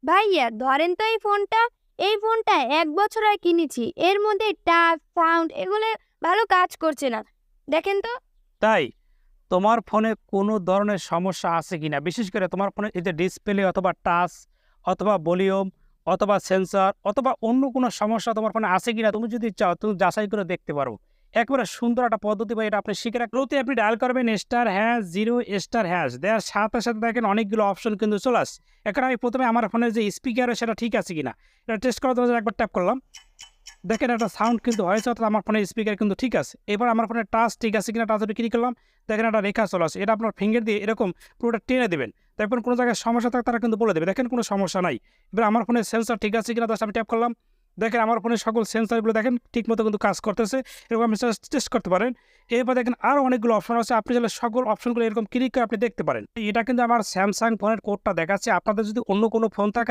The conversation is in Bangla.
ভাইয়া ধরেন তো এই ফোনটা 1 বছর আগে কিনেছি, এর মধ্যে টাচ সাউন্ড এগুলো ভালো কাজ করছে না। দেখেন তো। তাই তোমার ফোনে কোনো ধরনের সমস্যা আছে কিনা, বিশেষ করে তোমার ফোনে এই যে ডিসপ্লে অথবা টাচ অথবা ভলিউম অথবা সেন্সর অথবা অন্য কোনো সমস্যা তোমার ফোনে আছে কিনা, তুমি যদি চাও তুমি যাচাই করে দেখতে পারো। একবারে সুন্দর একটা পদ্ধতি বা এটা আপনি শিখে রাখতে আপনি ডায়াল করবেন *0** দেওয়ার সাথে সাথে দেখেন অনেকগুলো অপশন কিন্তু চলে আসছে। এখন আমি প্রথমে আমার ফোনের যে স্পিকার সেটা ঠিক আছে কিনা এটা টেস্ট করার জন্য একবার ট্যাপ করলাম। দেখেন একটা সাউন্ড কিন্তু হয়েছে, অর্থাৎ আমার ফোনের স্পিকার কিন্তু ঠিক আছে। এবার আমার ফোনের টাচ ঠিক আছে কিনা টাচে ক্লিক করলাম, দেখেন একটা রেখা চলে আসে। এটা আপনার ফিঙ্গার দিয়ে এরকম পুরোটা টেনে দেবেন, দেখবেন কোনো জায়গায় সমস্যা থাকে তারা কিন্তু বলে দেবে। দেখেন কোনো সমস্যা নাই। এবার আমার ফোনের সেন্সর ঠিক আছে কিনা জাস্ট আমি ট্যাপ করলাম, দেখেন আমার ফোনের সকল সেন্সরগুলো দেখেন ঠিক মতো কিন্তু কাজ করতেছে। এরকম আপনি টেস্ট করতে পারেন। এরপর দেখেন আরও অনেকগুলো অপশন আছে, আপনি চাইলে সকল অপশনগুলো এরকম ক্লিক করে আপনি দেখতে পারেন। এটা কিন্তু আমার স্যামসাং ফোনের কোডটা দেখাচ্ছে। আপনাদের যদি অন্য কোনো ফোন থাকে